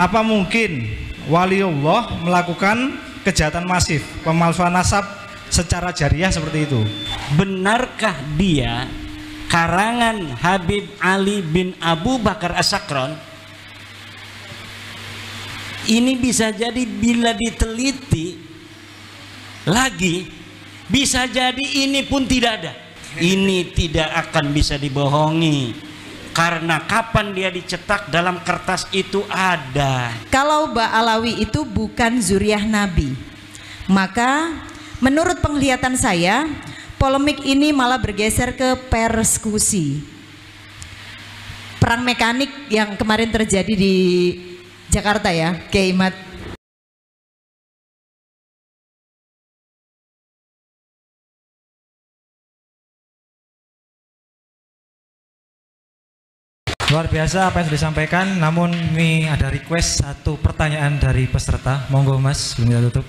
Apa mungkin waliullah melakukan kejahatan masif, pemalsuan nasab secara jariah seperti itu? Benarkah dia karangan Habib Ali bin Abu Bakar As-Sakron? Ini bisa jadi bila diteliti lagi, bisa jadi ini pun tidak ada. Ini tidak akan bisa dibohongi, karena kapan dia dicetak dalam kertas itu ada. Kalau Ba'alawi itu bukan zuriyah Nabi, maka menurut penglihatan saya polemik ini malah bergeser ke persekusi. Perang mekanik yang kemarin terjadi di Jakarta ya, Kiai Imad. Luar biasa apa yang sudah disampaikan. Namun ini ada request satu pertanyaan dari peserta. Monggo Mas, sebelum kita tutup.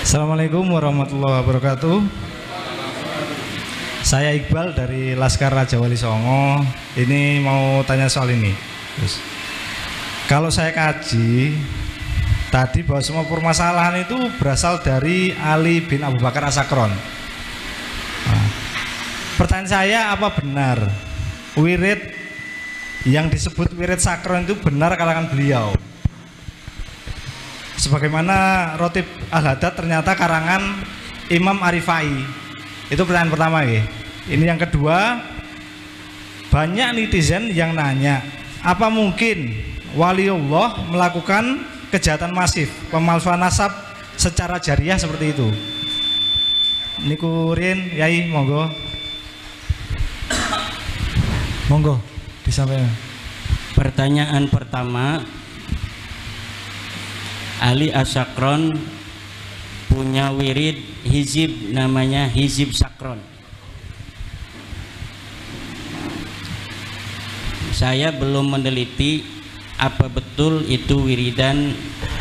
Assalamualaikum warahmatullahi wabarakatuh. Saya Iqbal dari Laskar Raja Wali Songo. Ini mau tanya soal ini. Terus, kalau saya kaji tadi bahwa semua permasalahan itu berasal dari Ali bin Abu Bakar As-Sakron. Pertanyaan saya, apa benar wirid yang disebut wirid sakron itu benar kalangan beliau? Sebagaimana Rotib Al-Hadad ternyata karangan Imam Arifai. Itu pertanyaan pertama ya. Ini yang kedua, banyak netizen yang nanya, apa mungkin waliullah melakukan kejahatan masif, pemalsuan nasab secara jariah seperti itu? Niku Rin, Yai, monggo. Monggo disampaikan. Pertanyaan pertama, Ali As-Sakron punya wirid hizib namanya hizib sakron. Saya belum meneliti apa betul itu wiridan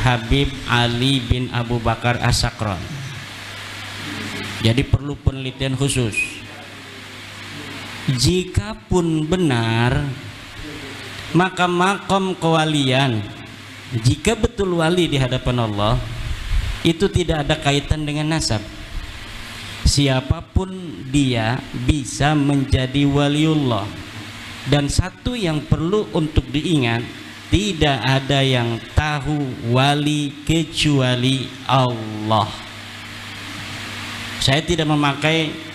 Habib Ali bin Abu Bakar As-Sakron. Jadi perlu penelitian khusus. Jikapun benar, maka makom kewalian, jika betul wali di hadapan Allah, itu tidak ada kaitan dengan nasab. Siapapun dia bisa menjadi waliullah. Dan satu yang perlu untuk diingat, tidak ada yang tahu wali kecuali Allah. Saya tidak memakai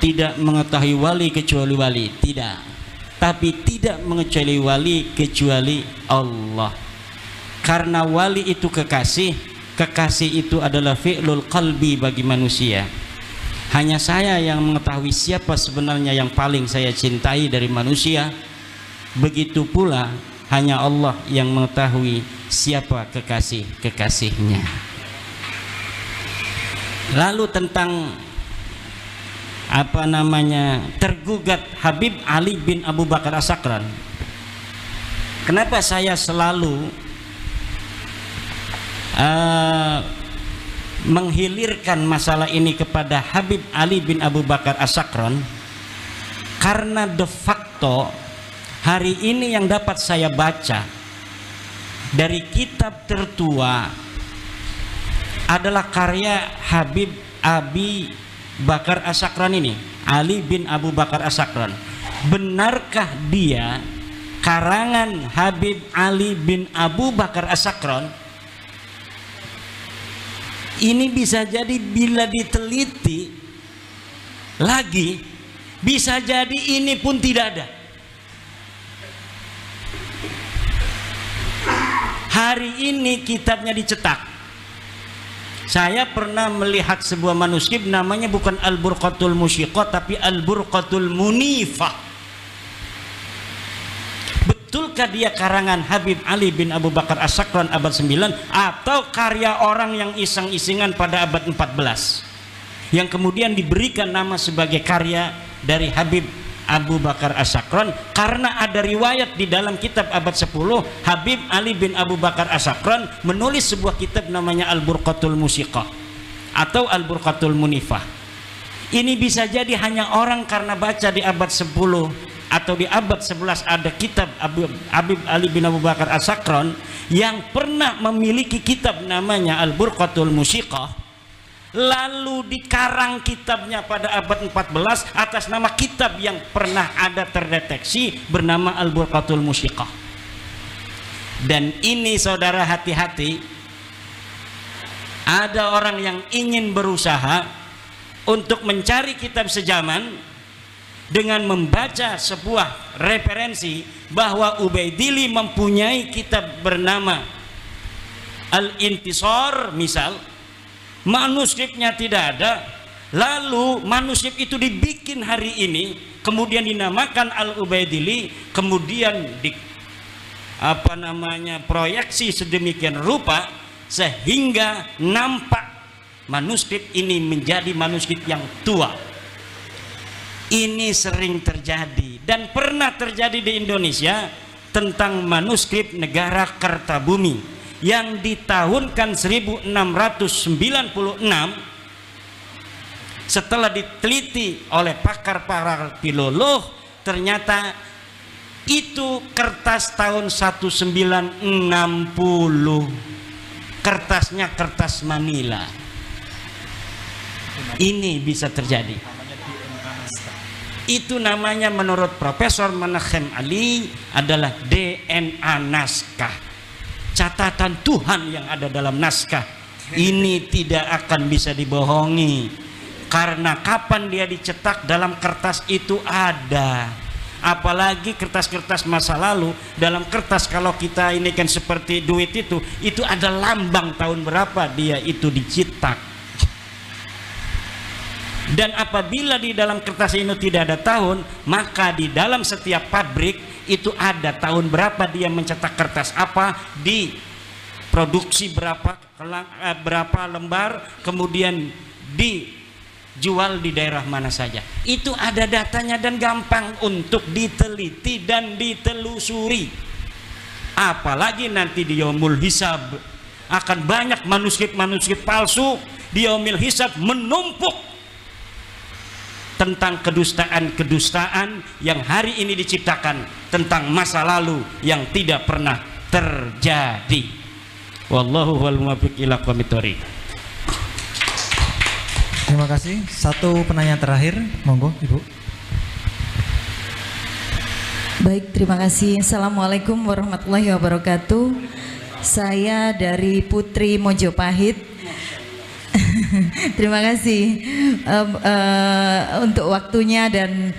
tidak mengetahui wali kecuali wali, tidak. Tapi tidak mengetahui wali kecuali Allah. Karena wali itu kekasih, kekasih itu adalah fi'lul qalbi bagi manusia. Hanya saya yang mengetahui siapa sebenarnya yang paling saya cintai dari manusia. Begitu pula hanya Allah yang mengetahui siapa kekasih-kekasihnya. Lalu tentang tergugat Habib Ali bin Abu Bakar As-Sakron, kenapa saya selalu menghilirkan masalah ini kepada Habib Ali bin Abu Bakar As-Sakron? Karena de facto hari ini yang dapat saya baca dari kitab tertua adalah karya Habib Abi Bakar As-Sakron ini, Ali bin Abu Bakar As-Sakron. Benarkah dia karangan Habib Ali bin Abu Bakar As-Sakron? Ini bisa jadi bila diteliti lagi, bisa jadi ini pun tidak ada. Hari ini kitabnya dicetak. Saya pernah melihat sebuah manuskrip, namanya bukan Al-Burqatul Musyiqah tapi Al-Burqatul Munifah. Betulkah dia karangan Habib Ali bin Abu Bakar As-Sakron abad 9 atau karya orang yang iseng-isingan pada abad 14 yang kemudian diberikan nama sebagai karya dari Habib Abu Bakar As-Sakron? Karena ada riwayat di dalam kitab abad 10, Habib Ali bin Abu Bakar As-Sakron menulis sebuah kitab namanya Al-Burqatul Musyiqah atau Al-Burqatul Munifah. Ini bisa jadi hanya orang karena baca di abad 10 atau di abad 11 ada kitab Habib Ali bin Abu Bakar As-Sakron yang pernah memiliki kitab namanya Al-Burqatul Musiqah, lalu dikarang kitabnya pada abad 14 atas nama kitab yang pernah ada terdeteksi bernama Al-Burqatul Musiqah. Dan ini saudara hati-hati, ada orang yang ingin berusaha untuk mencari kitab sejaman dengan membaca sebuah referensi bahwa Ubaidillah mempunyai kitab bernama Al-Intisar misal, manuskripnya tidak ada, lalu manuskrip itu dibikin hari ini kemudian dinamakan Al-Ubaidillah, kemudian di proyeksi sedemikian rupa sehingga nampak manuskrip ini menjadi manuskrip yang tua. Ini sering terjadi dan pernah terjadi di Indonesia tentang manuskrip negara Kertabumi yang di tahun 1696 setelah diteliti oleh pakar-pakar filolog, ternyata itu kertas tahun 1960, kertasnya kertas Manila. Ini bisa terjadi. Itu namanya menurut Profesor Menachem Ali adalah DNA naskah, catatan Tuhan yang ada dalam naskah. Ini tidak akan bisa dibohongi, karena kapan dia dicetak dalam kertas itu ada. Apalagi kertas-kertas masa lalu, dalam kertas kalau kita ini kan seperti duit itu ada lambang tahun berapa dia itu dicetak. Dan apabila di dalam kertas ini tidak ada tahun, maka di dalam setiap pabrik itu ada tahun berapa dia mencetak kertas apa, diproduksi berapa lembar, kemudian dijual di daerah mana saja. Itu ada datanya dan gampang untuk diteliti dan ditelusuri. Apalagi nanti di Yaumul Hisab akan banyak manuskrip-manuskrip palsu di Yaumul Hisab menumpuk tentang kedustaan-kedustaan yang hari ini diciptakan tentang masa lalu yang tidak pernah terjadi. Wallahu wal muwaffiq ila aqwamit thoriq. Terima kasih. Satu penanya terakhir, monggo Ibu. Baik, terima kasih. Assalamualaikum warahmatullahi wabarakatuh. Saya dari Putri Mojopahit. Terima kasih untuk waktunya, dan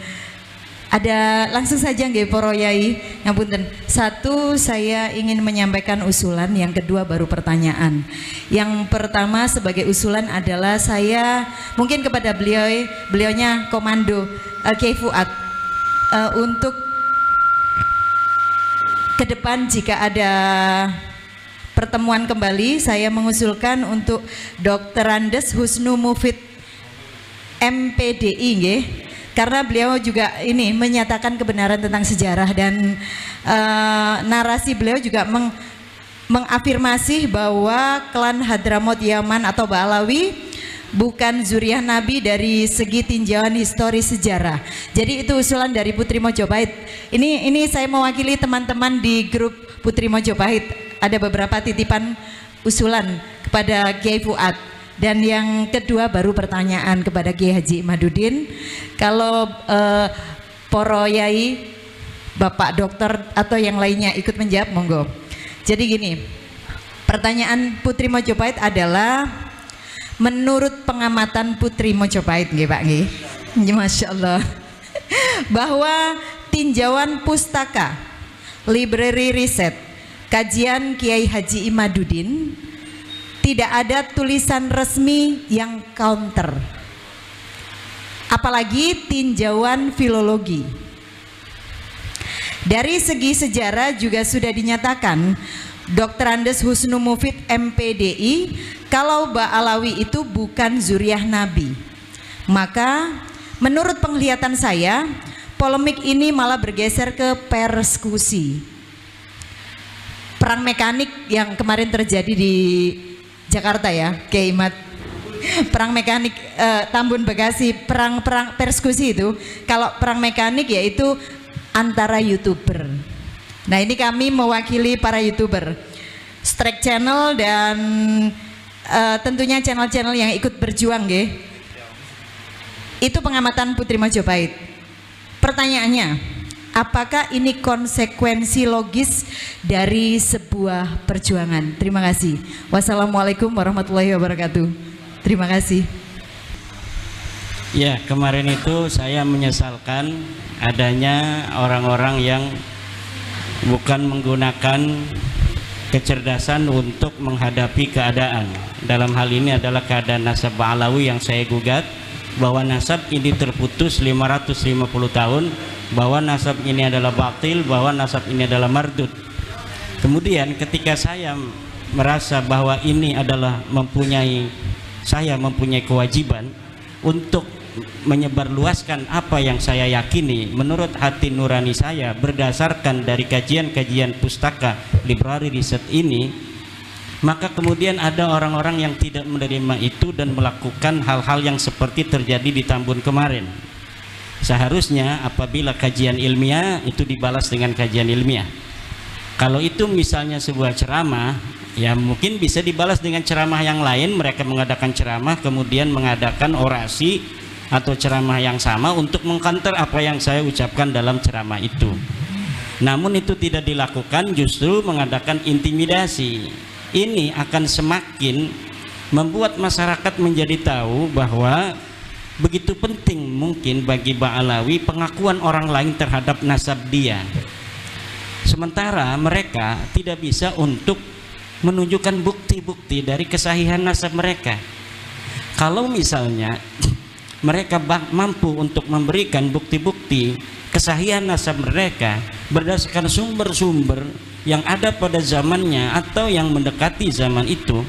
ada langsung saja nggih para yai. Ngapunten. Satu, saya ingin menyampaikan usulan, yang kedua baru pertanyaan. Yang pertama sebagai usulan adalah saya mungkin kepada beliaunya Komando Kiai Fuad, untuk ke depan jika ada pertemuan kembali, saya mengusulkan untuk Dr. Andes Husnu Mufid MPDI nggih, karena beliau juga ini menyatakan kebenaran tentang sejarah, dan narasi beliau juga mengafirmasi bahwa klan Hadramut Yaman atau Ba'alawi bukan zuriah Nabi dari segi tinjauan historis sejarah. Jadi itu usulan dari Putri Mojopahit. Ini saya mewakili teman-teman di grup Putri Mojopahit. Ada beberapa titipan usulan kepada Kiai Fuad. Dan yang kedua baru pertanyaan kepada Kiai Haji Imaduddin. Kalau poro yai, Bapak dokter atau yang lainnya ikut menjawab, monggo. Jadi gini, pertanyaan Putri Mojopahit adalah, menurut pengamatan Putri Mojopahit nggih Pak nggih, Masya Allah, bahwa tinjauan pustaka, library riset, kajian Kiai Haji Imaduddin tidak ada tulisan resmi yang counter, apalagi tinjauan filologi. Dari segi sejarah juga sudah dinyatakan Dr. Andes Husnu Mufid MPDI kalau Ba'alawi itu bukan zuriah Nabi. Maka menurut penglihatan saya, polemik ini malah bergeser ke persekusi. Perang mekanik yang kemarin terjadi di Jakarta ya, Kiai Imad. Perang mekanik Tambun Bekasi, perang persekusi itu. Kalau perang mekanik yaitu antara YouTuber. Nah, ini kami mewakili para YouTuber, Strike Channel dan tentunya channel-channel yang ikut berjuang, nggih. Itu pengamatan Putri Majapahit. Pertanyaannya, apakah ini konsekuensi logis dari sebuah perjuangan? Terima kasih. Wassalamualaikum warahmatullahi wabarakatuh. Terima kasih. Ya, kemarin itu saya menyesalkan adanya orang-orang yang bukan menggunakan kecerdasan untuk menghadapi keadaan. Dalam hal ini adalah keadaan nasab Ba'alawi yang saya gugat, bahwa nasab ini terputus 550 tahun, bahwa nasab ini adalah batil, bahwa nasab ini adalah mardud. Kemudian ketika saya merasa bahwa ini adalah saya mempunyai kewajiban untuk menyebarluaskan apa yang saya yakini menurut hati nurani saya berdasarkan dari kajian-kajian pustaka library riset ini, maka kemudian ada orang-orang yang tidak menerima itu dan melakukan hal-hal yang seperti terjadi di Tambun kemarin. Seharusnya apabila kajian ilmiah itu dibalas dengan kajian ilmiah. Kalau itu misalnya sebuah ceramah, ya mungkin bisa dibalas dengan ceramah yang lain. Mereka mengadakan ceramah kemudian mengadakan orasi atau ceramah yang sama untuk mengkanter apa yang saya ucapkan dalam ceramah itu. Namun itu tidak dilakukan, justru mengadakan intimidasi. Ini akan semakin membuat masyarakat menjadi tahu bahwa begitu penting mungkin bagi Ba'alawi pengakuan orang lain terhadap nasab dia. Sementara mereka tidak bisa untuk menunjukkan bukti-bukti dari kesahihan nasab mereka. Kalau misalnya mereka mampu untuk memberikan bukti-bukti kesahihan nasab mereka berdasarkan sumber-sumber yang ada pada zamannya atau yang mendekati zaman itu,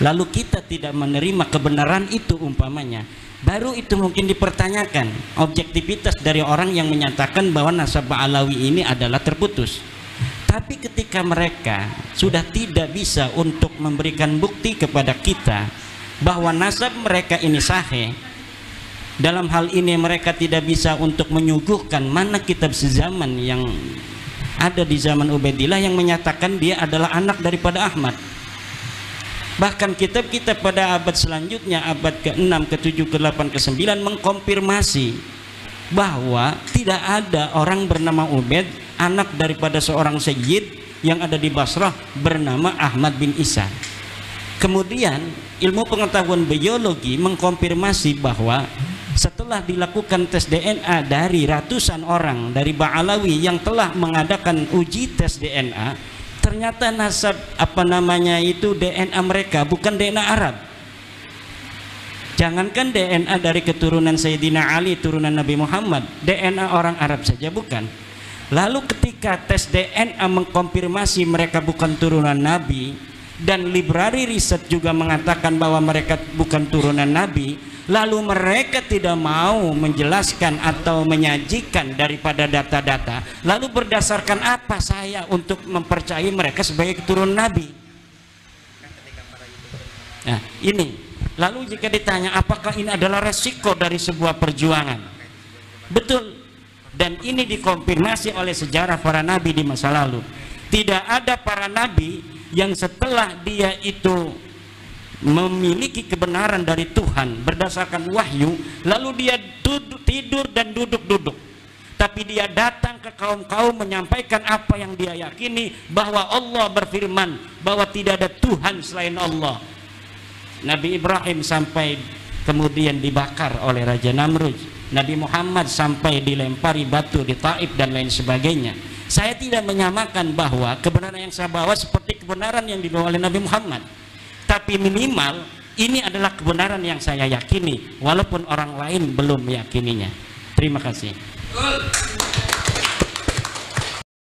lalu kita tidak menerima kebenaran itu umpamanya, baru itu mungkin dipertanyakan objektivitas dari orang yang menyatakan bahwa nasab Ba'alawi ini adalah terputus. Tapi ketika mereka sudah tidak bisa untuk memberikan bukti kepada kita bahwa nasab mereka ini sahih, dalam hal ini mereka tidak bisa untuk menyuguhkan mana kitab sezaman yang ada di zaman Ubaidillah yang menyatakan dia adalah anak daripada Ahmad. Bahkan kitab-kitab pada abad selanjutnya, abad ke-6, ke-7, ke-8, ke-9 mengkonfirmasi bahwa tidak ada orang bernama Ubaid, anak daripada seorang sayyid yang ada di Basrah bernama Ahmad bin Isa. Kemudian ilmu pengetahuan biologi mengkonfirmasi bahwa setelah dilakukan tes DNA dari ratusan orang dari Ba'alawi yang telah mengadakan uji tes DNA, ternyata nasab DNA mereka bukan DNA Arab. Jangankan DNA dari keturunan Sayyidina Ali, turunan Nabi Muhammad, DNA orang Arab saja bukan. Lalu ketika tes DNA mengkonfirmasi mereka bukan turunan Nabi, dan library riset juga mengatakan bahwa mereka bukan turunan Nabi, lalu mereka tidak mau menjelaskan atau menyajikan daripada data-data, lalu berdasarkan apa saya untuk mempercayai mereka sebagai keturunan Nabi? Nah ini, lalu jika ditanya apakah ini adalah resiko dari sebuah perjuangan, betul, dan ini dikonfirmasi oleh sejarah para nabi di masa lalu. Tidak ada para nabi yang setelah dia itu memiliki kebenaran dari Tuhan berdasarkan wahyu, lalu dia tidur dan duduk-duduk, tapi dia datang ke kaum-kaum menyampaikan apa yang dia yakini, bahwa Allah berfirman bahwa tidak ada Tuhan selain Allah. Nabi Ibrahim sampai kemudian dibakar oleh Raja Namrud, Nabi Muhammad sampai dilempari batu di Taif dan lain sebagainya. Saya tidak menyamakan bahwa kebenaran yang saya bawa seperti kebenaran yang dibawa oleh Nabi Muhammad, tapi minimal ini adalah kebenaran yang saya yakini walaupun orang lain belum meyakininya. Terima kasih.